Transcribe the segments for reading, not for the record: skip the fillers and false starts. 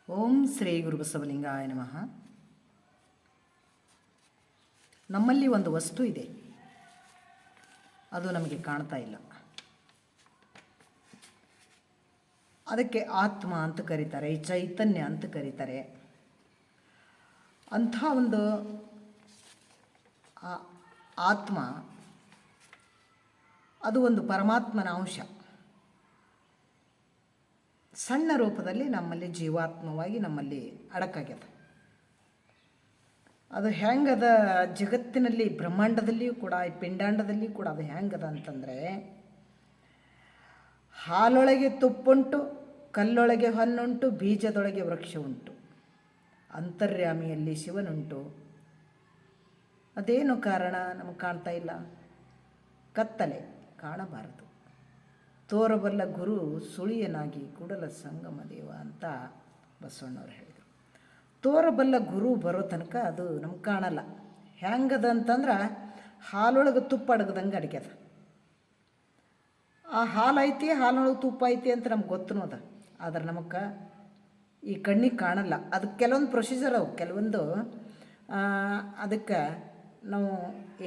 ಓಂ ಶ್ರೀ ಗುರು ಬಸವಲಿಂಗಾಯ ನಮಃ. ನಮ್ಮಲ್ಲಿ ಒಂದು ವಸ್ತು ಇದೆ, ಅದು ನಮಗೆ ಕಾಣ್ತಾ ಇಲ್ಲ. ಅದಕ್ಕೆ ಆತ್ಮ ಅಂತ ಕರೀತಾರೆ, ಚೈತನ್ಯ ಅಂತ ಕರೀತಾರೆ. ಅಂಥ ಒಂದು ಆತ್ಮ ಅದು ಒಂದು ಪರಮಾತ್ಮನ ಅಂಶ. ಸಣ್ಣ ರೂಪದಲ್ಲಿ ನಮ್ಮಲ್ಲಿ ಜೀವಾತ್ಮವಾಗಿ ನಮ್ಮಲ್ಲಿ ಅಡಕಾಗ್ಯದ. ಅದು ಹೆಂಗದ ಜಗತ್ತಿನಲ್ಲಿ, ಬ್ರಹ್ಮಾಂಡದಲ್ಲಿಯೂ ಕೂಡ, ಈ ಪಿಂಡಾಂಡದಲ್ಲಿಯೂ ಕೂಡ ಅದು ಹೆಂಗದ ಅಂತಂದರೆ, ಹಾಲೊಳಗೆ ತುಪ್ಪುಂಟು, ಕಲ್ಲೊಳಗೆ ಹೊನ್ನುಂಟು, ಬೀಜದೊಳಗೆ ವೃಕ್ಷ ಉಂಟು, ಅಂತರ್ಯಾಮಿಯಲ್ಲಿ ಶಿವನುಂಟು. ಅದೇನು ಕಾರಣ ನಮಗೆ ಕಾಣ್ತಾ ಇಲ್ಲ? ಕತ್ತಲೆ, ಕಾಣಬಾರದು. ತೋರಬಲ್ಲ ಗುರು ಸುಳಿಯನಾಗಿ ಕೂಡಲ ಸಂಗಮ ದೇವ ಅಂತ ಬಸವಣ್ಣವ್ರು ಹೇಳಿದರು. ತೋರಬಲ್ಲ ಗುರು ಬರೋ ತನಕ ಅದು ನಮ್ಗೆ ಕಾಣಲ್ಲ. ಹೆಂಗದ ಅಂತಂದ್ರೆ ಹಾಲೊಳಗೆ ತುಪ್ಪ ಅಡಗದಂಗೆ ಅಡ್ಗ್ಯದ. ಆ ಹಾಲು ಐತಿ, ಹಾಲೊಳಗೆ ತುಪ್ಪ ಐತಿ ಅಂತ ನಮ್ಗೆ ಗೊತ್ತೂ ಅದ. ಆದ್ರೆ ನಮಗೆ ಈ ಕಣ್ಣಿಗೆ ಕಾಣಲ್ಲ. ಅದಕ್ಕೆ ಕೆಲವೊಂದು ಪ್ರೊಸೀಜರ್ ಅವು, ಕೆಲವೊಂದು ಅದಕ್ಕೆ ನಾವು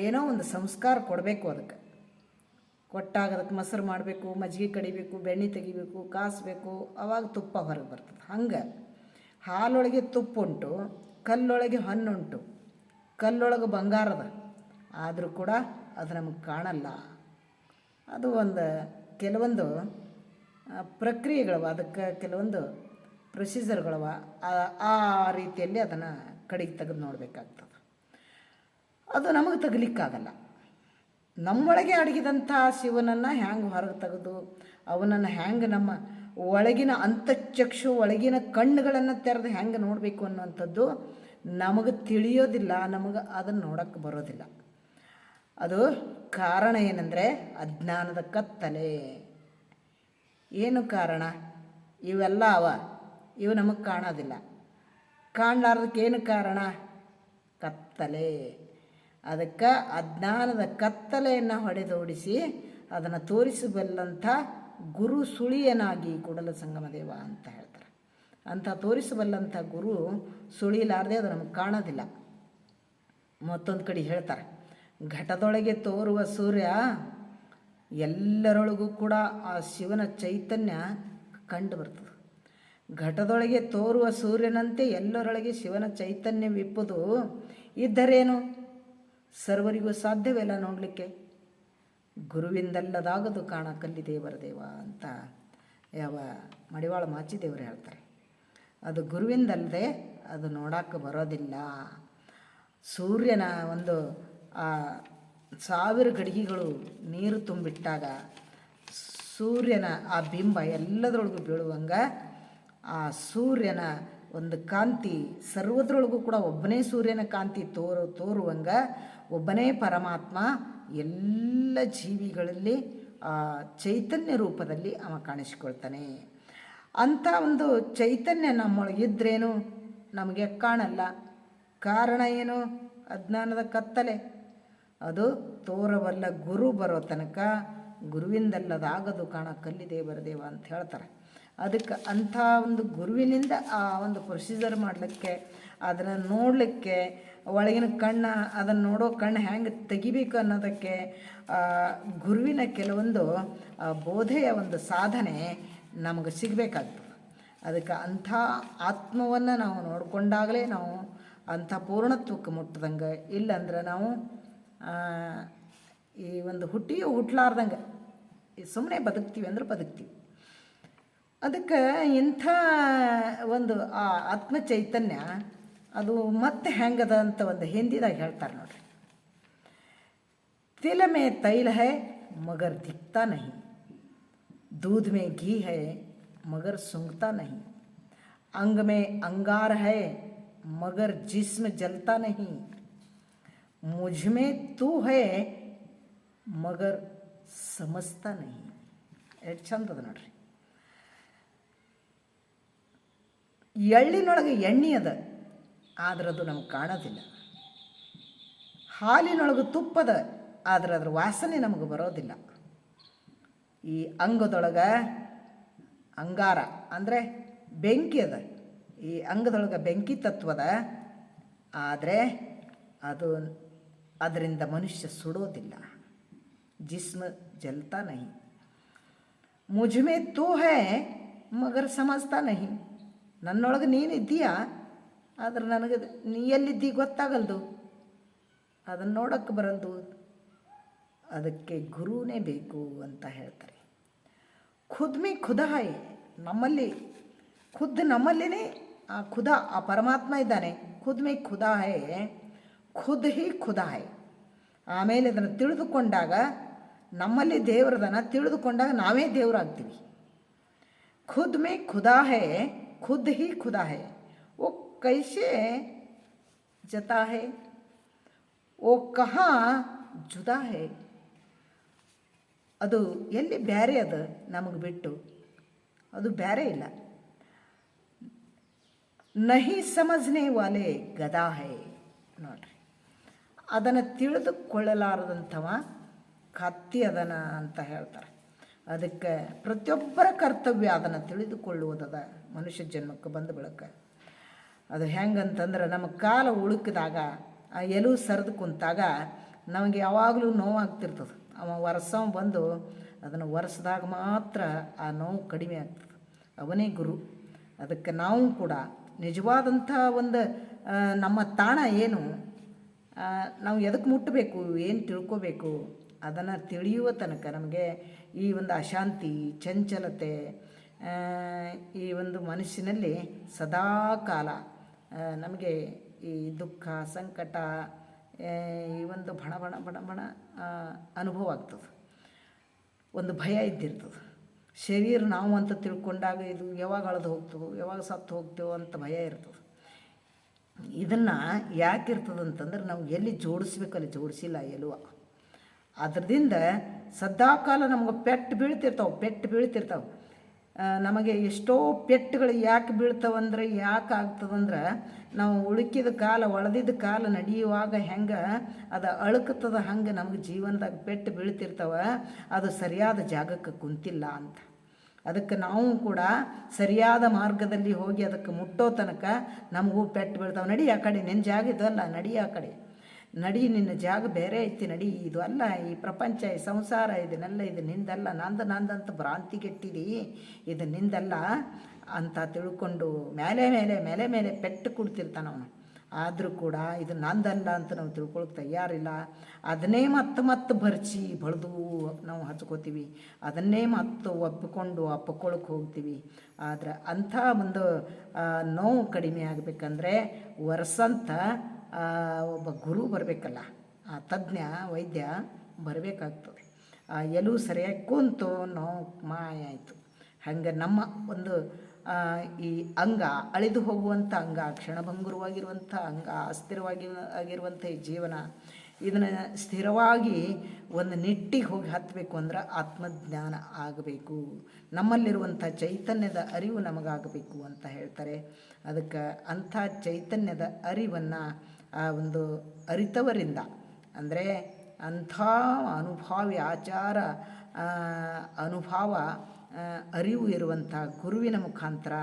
ಏನೋ ಒಂದು ಸಂಸ್ಕಾರ ಕೊಡಬೇಕು. ಅದಕ್ಕೆ ಕೊಟ್ಟಾಗ ಅದಕ್ಕೆ ಮೊಸರು ಮಾಡಬೇಕು, ಮಜ್ಜಿಗೆ ಕಡಿಬೇಕು, ಬೆಣ್ಣೆ ತೆಗಿಬೇಕು, ಕಾಸಬೇಕು, ಆವಾಗ ತುಪ್ಪ ಹೊರಗೆ ಬರ್ತದೆ. ಹಂಗೆ ಹಾಲೊಳಗೆ ತುಪ್ಪುಂಟು, ಕಲ್ಲೊಳಗೆ ಹಣ್ಣುಂಟು, ಕಲ್ಲೊಳಗೆ ಬಂಗಾರದ, ಆದರೂ ಕೂಡ ಅದು ನಮಗೆ ಕಾಣಲ್ಲ. ಅದು ಒಂದು ಕೆಲವೊಂದು ಪ್ರಕ್ರಿಯೆಗಳವ, ಅದಕ್ಕೆ ಕೆಲವೊಂದು ಪ್ರೊಸೀಜರ್ಗಳವ. ಆ ರೀತಿಯಲ್ಲಿ ಅದನ್ನು ಕಡೆಗೆ ತೆಗೆದು ನೋಡಬೇಕಾಗ್ತದೆ. ಅದು ನಮಗೆ ತೆಗಲಿಕ್ಕಾಗಲ್ಲ. ನಮ್ಮೊಳಗೆ ಅಡಗಿದಂಥ ಶಿವನನ್ನು ಹ್ಯಾಂಗೆ ಹೊರಗೆ ತೆಗೆದು ಅವನನ್ನು ಹ್ಯಾಂಗೆ ನಮ್ಮ ಒಳಗಿನ ಅಂತಃಚಕ್ಷು, ಒಳಗಿನ ಕಣ್ಣುಗಳನ್ನು ತೆರೆದು ಹೆಂಗೆ ನೋಡಬೇಕು ಅನ್ನುವಂಥದ್ದು ನಮಗೆ ತಿಳಿಯೋದಿಲ್ಲ. ನಮಗೆ ಅದನ್ನು ನೋಡೋಕ್ಕೆ ಬರೋದಿಲ್ಲ. ಅದು ಕಾರಣ ಏನಂದರೆ ಅಜ್ಞಾನದ ಕತ್ತಲೆ. ಏನು ಕಾರಣ? ಇವೆಲ್ಲ ಇವು ನಮಗೆ ಕಾಣೋದಿಲ್ಲ. ಕಾಣಲಾರ್ದಕ್ಕೆ ಏನು ಕಾರಣ? ಕತ್ತಲೆ. ಅದಕ್ಕೆ ಅಜ್ಞಾನದ ಕತ್ತಲೆಯನ್ನು ಹೊಡೆದೋಡಿಸಿ ಅದನ್ನು ತೋರಿಸಬಲ್ಲಂಥ ಗುರು ಸುಳಿಯನಾಗಿ ಕೂಡಲ ಸಂಗಮ ದೇವ ಅಂತ ಹೇಳ್ತಾರೆ. ಅಂಥ ತೋರಿಸಬಲ್ಲಂಥ ಗುರು ಸುಳಿಲಾರದೆ ಅದು ನಮಗೆ ಕಾಣೋದಿಲ್ಲ. ಮತ್ತೊಂದು ಕಡೆ ಹೇಳ್ತಾರೆ, ಘಟದೊಳಗೆ ತೋರುವ ಸೂರ್ಯ ಎಲ್ಲರೊಳಗೂ ಕೂಡ ಆ ಶಿವನ ಚೈತನ್ಯ ಕಂಡು ಬರ್ತದೆ. ಘಟದೊಳಗೆ ತೋರುವ ಸೂರ್ಯನಂತೆ ಎಲ್ಲರೊಳಗೆ ಶಿವನ ಚೈತನ್ಯವಿಪ್ಪುದು ಇದ್ದರೇನು? ಸರ್ವರಿಗೂ ಸಾಧ್ಯವಿಲ್ಲ ನೋಡಲಿಕ್ಕೆ. ಗುರುವಿಂದಲ್ಲದಾಗದು ಕಾಣ ಕಲ್ಲಿದೇವರ ದೇವ ಅಂತ ಯಾವ ಮಡಿವಾಳ ಮಾಚಿದೇವರು ಹೇಳ್ತಾರೆ. ಅದು ಗುರುವಿಂದಲ್ಲದೆ ಅದು ನೋಡೋಕ್ಕೆ ಬರೋದಿಲ್ಲ. ಸೂರ್ಯನ ಒಂದು 1000 ಗಡಿಗೆಗಳು ನೀರು ತುಂಬಿಟ್ಟಾಗ ಸೂರ್ಯನ ಆ ಬಿಂಬ ಎಲ್ಲದರೊಳಗೂ ಬೀಳುವಂಗೆ ಆ ಸೂರ್ಯನ ಒಂದು ಕಾಂತಿ ಸರ್ವದ್ರೊಳಗೂ ಕೂಡ ಒಬ್ಬನೇ ಸೂರ್ಯನ ಕಾಂತಿ ತೋರುವಂಗೆ ಒಬ್ಬನೇ ಪರಮಾತ್ಮ ಎಲ್ಲ ಜೀವಿಗಳಲ್ಲಿ ಚೈತನ್ಯ ರೂಪದಲ್ಲಿ ಅವ ಕಾಣಿಸಿಕೊಳ್ತಾನೆ. ಅಂಥ ಒಂದು ಚೈತನ್ಯ ನಮ್ಮೊಳಗಿದ್ರೇನು ನಮಗೆ ಕಾಣಲ್ಲ. ಕಾರಣ ಏನು? ಅಜ್ಞಾನದ ಕತ್ತಲೆ. ಅದು ತೋರಬಲ್ಲ ಗುರು ಬರೋ ತನಕ ಗುರುವಿಂದಲ್ಲದಾಗದು ಕಾಣ ಕಲ್ಲಿದೇವರ ದೇವ ಅಂತ ಹೇಳ್ತಾರೆ. ಅದಕ್ಕೆ ಅಂಥ ಒಂದು ಗುರುವಿನಿಂದ ಆ ಒಂದು ಪ್ರೊಸೀಜರ್ ಮಾಡಲಿಕ್ಕೆ, ಅದನ್ನು ನೋಡಲಿಕ್ಕೆ, ಒಳಗಿನ ಕಣ್ಣು, ಅದನ್ನು ನೋಡೋ ಕಣ್ಣು ಹೆಂಗೆ ತೆಗಿಬೇಕು ಅನ್ನೋದಕ್ಕೆ ಗುರುವಿನ ಕೆಲವೊಂದು ಬೋಧೆಯ ಒಂದು ಸಾಧನೆ ನಮಗೆ ಸಿಗಬೇಕಾಗ್ತದೆ. ಅದಕ್ಕೆ ಅಂಥ ಆತ್ಮವನ್ನು ನಾವು ನೋಡಿಕೊಂಡಾಗಲೇ ನಾವು ಅಂಥ ಪೂರ್ಣತ್ವಕ್ಕೆ ಮುಟ್ಟದಂಗೆ. ಇಲ್ಲಂದ್ರೆ ನಾವು ಈ ಒಂದು ಹುಟ್ಟಲಾರ್ದಂಗೆ ಸುಮ್ಮನೆ ಬದುಕ್ತೀವಿ ಅಂದ್ರೆ ಬದುಕ್ತೀವಿ. ಅದಕ್ಕೆ ಇಂಥ ಒಂದು ಆ ಆತ್ಮ ಚೈತನ್ಯ ಅದು ಮತ್ತೆ ಹೆಂಗದ ಅಂತ ಒಂದು ಹಿಂದಿದಾಗ ಹೇಳ್ತಾರೆ ನೋಡ್ರಿ. तिल में तैल है मगर दिखता नहीं, दूध में घी है मगर सूंघता नहीं, अंग में अंगार है मगर जिस्म जलता नहीं, मुझ में तू है मगर समझता नहीं. ಎಷ್ಟು ಚಂದದ ನೋಡ್ರಿ. ಎಳ್ಳಿನೊಳಗೆ ಎಣ್ಣೆ ಅದ, ಆದ್ರೆ ಅದು ನಮ್ಗೆ ಕಾಣೋದಿಲ್ಲ. ಹಾಲಿನೊಳಗೆ ತುಪ್ಪದ, ಆದರೆ ಅದ್ರ ವಾಸನೆ ನಮಗೆ ಬರೋದಿಲ್ಲ. ಈ ಅಂಗದೊಳಗೆ ಅಂಗಾರ ಅಂದರೆ ಬೆಂಕಿ ಅದ, ಈ ಅಂಗದೊಳಗೆ ಬೆಂಕಿ ತತ್ವದ, ಆದರೆ ಅದರಿಂದ ಮನುಷ್ಯ ಸುಡೋದಿಲ್ಲ. ಜಿಸ್ಮ್ ಜಲ್ತಾ ನಹಿ. ಮುಜ್ಮೆ ತೋ ಹೈ ಮಗರ್ ಸಮಜ್ತಾ ನಹಿ. ನನ್ನೊಳಗೆ ನೀನಿದ್ದೀಯಾ, ಆದ್ರೆ ನನಗೆ ನೀ ಎಲ್ಲಿದ್ದೀ ಗೊತ್ತಾಗಲ್ದು, ಅದನ್ನು ನೋಡೋಕ್ಕೆ ಬರಲ್ದು. ಅದಕ್ಕೆ ಗುರುನೇ ಬೇಕು ಅಂತ ಹೇಳ್ತಾರೆ. ಖುದ್ ಮೇ ಖುದಾ ಹೈ, ನಮ್ಮಲ್ಲಿನೇ ಆ ಖುದಾ, ಆ ಪರಮಾತ್ಮ ಇದ್ದಾನೆ. ಖುದ್ ಮೇ ಖುದಾ ಹೈ, ಖುದ್ ಹಿ ಖುದಾ ಹೈ. ಆಮೇಲೆ ಅದನ್ನು ತಿಳಿದುಕೊಂಡಾಗ, ನಮ್ಮಲ್ಲಿ ದೇವರದನ್ನ ತಿಳಿದುಕೊಂಡಾಗ ನಾವೇ ದೇವರಾಗ್ತೀವಿ. ಖುದ್ ಮೇ ಖುದಾ ಹೈ, ಖುದ್ ಹಿ ಖುದಾ ಹೈ. ಓ ಕೈಸೆ ಜತಾ ಹೈ, ಓ ಕಹಾ ಜುದಾ ಹೈ. ಅದು ಎಲ್ಲಿ ಬ್ಯಾರೆ, ಅದು ನಮಗೆ ಬಿಟ್ಟು ಅದು ಬ್ಯಾರೆ ಇಲ್ಲ. ನಹಿ ಸಮಜ್ನೆ ವಾಲೆ ಗದಾ ಹೈ. ನೋಡ್ರಿ, ಅದನ್ನು ತಿಳಿದುಕೊಳ್ಳಲಾರದಂಥವ ಕತ್ತಿ ಅದನ ಅಂತ ಹೇಳ್ತಾರೆ. ಅದಕ್ಕೆ ಪ್ರತಿಯೊಬ್ಬರ ಕರ್ತವ್ಯ ಅದನ್ನು ತಿಳಿದುಕೊಳ್ಳುವುದದ ಮನುಷ್ಯ ಜನ್ಮಕ್ಕೆ ಬಂದ ಬಳಿಕ. ಅದು ಹೆಂಗಂತಂದ್ರೆ, ನಮ್ಮ ಕಾಲ ಉಳುಕಿದಾಗ, ಆ ಎಲು ಸರಿದು ಕುಂತಾಗ ನಮಗೆ ಯಾವಾಗಲೂ ನೋವಾಗ್ತಿರ್ತದೆ. ಅವ ವರ್ಷವ ಬಂದು ಅದನ್ನು ಒರೆಸ್ದಾಗ ಮಾತ್ರ ಆ ನೋವು ಕಡಿಮೆ ಆಗ್ತದೆ. ಅವನೇ ಗುರು. ಅದಕ್ಕೆ ನಾವು ಕೂಡ ನಿಜವಾದಂಥ ಒಂದು ನಮ್ಮ ತಾಣ ಏನು, ನಾವು ಎದಕ್ಕೆ ಮುಟ್ಟಬೇಕು, ಏನು ತಿಳ್ಕೋಬೇಕು, ಅದನ್ನು ತಿಳಿಯುವ ತನಕ ನಮಗೆ ಈ ಒಂದು ಅಶಾಂತಿ, ಚಂಚಲತೆ, ಈ ಒಂದು ಮನಸ್ಸಿನಲ್ಲಿ ಸದಾ ಕಾಲ ನಮಗೆ ಈ ದುಃಖ, ಸಂಕಟ, ಈ ಒಂದು ಬಣ ಬಣ ಬಣ ಬಣ ಅನುಭವ ಆಗ್ತದೆ. ಒಂದು ಭಯ ಇದ್ದಿರ್ತದೆ. ಶರೀರ ನಾವು ಅಂತ ತಿಳ್ಕೊಂಡಾಗ ಇದು ಯಾವಾಗ ಅಳದು ಹೋಗ್ತೇವೋ, ಯಾವಾಗ ಸತ್ತು ಹೋಗ್ತೇವೋ ಅಂತ ಭಯ ಇರ್ತದೆ. ಇದನ್ನು ಯಾಕಿರ್ತದಂತಂದ್ರೆ, ನಾವು ಎಲ್ಲಿ ಜೋಡಿಸ್ಬೇಕು ಅಲ್ಲಿ ಜೋಡಿಸಿಲ್ಲ ಎಲುವ. ಅದರಿಂದ ಸದಾಕಾಲ ನಮ್ಗೆ ಪೆಟ್ಟು ಬೀಳ್ತಿರ್ತಾವೆ. ನಮಗೆ ಎಷ್ಟೋ ಪೆಟ್ಟುಗಳು ಯಾಕೆ ಬೀಳ್ತಾವಂದ್ರೆ, ಯಾಕೆ ಆಗ್ತದಂದ್ರೆ, ನಾವು ಉಳುಕಿದ ಕಾಲ, ಒಳೆದಿದ್ದ ಕಾಲ ನಡೆಯುವಾಗ ಹೆಂಗೆ ಅದು ಅಳುಕುತ್ತದ, ಹಂಗೆ ನಮಗೆ ಜೀವನದಾಗ ಪೆಟ್ಟು ಬೀಳ್ತಿರ್ತಾವ. ಅದು ಸರಿಯಾದ ಜಾಗಕ್ಕೆ ಕುಂತಿಲ್ಲ ಅಂತ. ಅದಕ್ಕೆ ನಾವು ಕೂಡ ಸರಿಯಾದ ಮಾರ್ಗದಲ್ಲಿ ಹೋಗಿ ಅದಕ್ಕೆ ಮುಟ್ಟೋ ತನಕ ನಮಗೂ ಪೆಟ್ಟು ಬೀಳ್ತಾವೆ. ನಡಿ ಆ ಕಡೆ, ನಿನ್ನ ಜಾಗ ಇದಲ್ಲ, ನಡಿ ಆ ಕಡೆ, ನಡಿ, ನಿನ್ನ ಜಾಗ ಬೇರೆ ಐತಿ, ನಡಿ, ಇದು ಅಲ್ಲ ಈ ಪ್ರಪಂಚ, ಈ ಸಂಸಾರ, ಇದನ್ನೆಲ್ಲ ಇದು ನಿಂದಲ್ಲ, ನಂದಂತ ಭ್ರಾಂತಿಗೆಟ್ಟಿದಿ, ಇದು ನಿಂದಲ್ಲ ಅಂತ ತಿಳ್ಕೊಂಡು ಮೇಲೆ ಮೇಲೆ ಮೇಲೆ ಮೇಲೆ ಪೆಟ್ಟು ಕೊಡ್ತಿರ್ತಾನವನು. ಆದರೂ ಕೂಡ ಇದು ನಂದಲ್ಲ ಅಂತ ನಾವು ತಿಳ್ಕೊಳಕ್ಕೆ ತಯಾರಿಲ್ಲ. ಅದನ್ನೇ ಮತ್ತೆ ಬಳ್ದು ನಾವು ಹಚ್ಕೋತೀವಿ. ಅದನ್ನೇ ಮತ್ತೆ ಅಪ್ಪಿಕೊಳ್ಳಕ್ಕೆ ಹೋಗ್ತೀವಿ. ಆದರೆ ಅಂಥ ಒಂದು ನೋವು ಕಡಿಮೆ ಆಗಬೇಕಂದ್ರೆ ವರ್ಷಂತ ಒಬ್ಬ ಗುರು ಬರಬೇಕಲ್ಲ, ಆ ತಜ್ಞ ವೈದ್ಯ ಬರಬೇಕಾಗ್ತದೆ. ಆ ಎಲು ಸರಿಯಾಗಿ ಕುಂತು ನೋವು ಮಾಯ ಆಯಿತು. ಹಾಗೆ ನಮ್ಮ ಒಂದು ಈ ಅಂಗ, ಅಳಿದು ಹೋಗುವಂಥ ಅಂಗ, ಕ್ಷಣಭಂಗುರವಾಗಿರುವಂಥ ಅಂಗ, ಆಗಿರುವಂಥ ಈ ಜೀವನ, ಇದನ್ನು ಸ್ಥಿರವಾಗಿ ಒಂದು ನಿಟ್ಟಿಗೆ ಹೋಗಿ ಹತ್ತಬೇಕು ಅಂದ್ರೆ ಆತ್ಮಜ್ಞಾನ ಆಗಬೇಕು. ನಮ್ಮಲ್ಲಿರುವಂಥ ಚೈತನ್ಯದ ಅರಿವು ನಮಗಾಗಬೇಕು ಅಂತ ಹೇಳ್ತಾರೆ. ಅದಕ್ಕೆ ಅಂಥ ಚೈತನ್ಯದ ಅರಿವನ್ನು ಆ ಒಂದು ಅರಿತವರಿಂದ, ಅಂದರೆ ಅಂಥ ಅನುಭಾವಿ ಆಚಾರ ಅನುಭವ ಅರಿವು ಇರುವಂಥ ಗುರುವಿನ ಮುಖಾಂತರ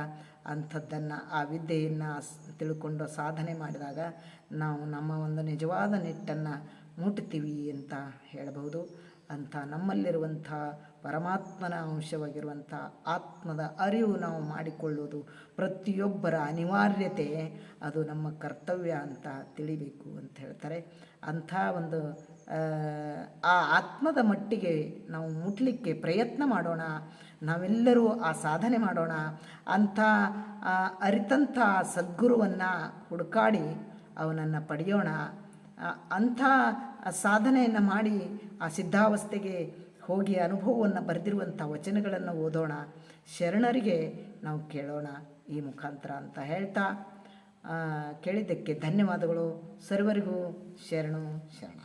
ಅಂಥದ್ದನ್ನು, ಆ ವಿದ್ಯೆಯನ್ನು ತಿಳ್ಕೊಂಡು ಸಾಧನೆ ಮಾಡಿದಾಗ ನಾವು ನಮ್ಮ ಒಂದು ನಿಜವಾದ ನಿಟ್ಟನ್ನು ಮುಟ್ತೀವಿ ಅಂತ ಹೇಳಬಹುದು. ಅಂಥ ನಮ್ಮಲ್ಲಿರುವಂಥ ಪರಮಾತ್ಮನ ಅಂಶವಾಗಿರುವಂಥ ಆತ್ಮದ ಅರಿವು ನಾವು ಮಾಡಿಕೊಳ್ಳುವುದು ಪ್ರತಿಯೊಬ್ಬರ ಅನಿವಾರ್ಯತೆ, ಅದು ನಮ್ಮ ಕರ್ತವ್ಯ ಅಂತ ತಿಳಿಬೇಕು ಅಂತ ಹೇಳ್ತಾರೆ. ಅಂಥ ಒಂದು ಆ ಆತ್ಮದ ಮಟ್ಟಿಗೆ ನಾವು ಮುಟ್ಲಿಕ್ಕೆ ಪ್ರಯತ್ನ ಮಾಡೋಣ. ನಾವೆಲ್ಲರೂ ಆ ಸಾಧನೆ ಮಾಡೋಣ. ಅಂಥ ಅರಿತಂಥ ಸದ್ಗುರುವನ್ನು ಹುಡುಕಾಡಿ ಅವನನ್ನು ಪಡೆಯೋಣ. ಅಂಥ ಸಾಧನೆಯನ್ನು ಮಾಡಿ ಆ ಸಿದ್ಧಾವಸ್ಥೆಗೆ ಹೋಗಿ ಅನುಭವವನ್ನು ಬರೆದಿರುವಂಥ ವಚನಗಳನ್ನು ಓದೋಣ. ಶರಣರಿಗೆ ನಾವು ಕೇಳೋಣ ಈ ಮುಖಾಂತರ ಅಂತ ಹೇಳ್ತಾ, ಕೇಳಿದ್ದಕ್ಕೆ ಧನ್ಯವಾದಗಳು. ಸರ್ವರಿಗೂ ಶರಣು ಶರಣ.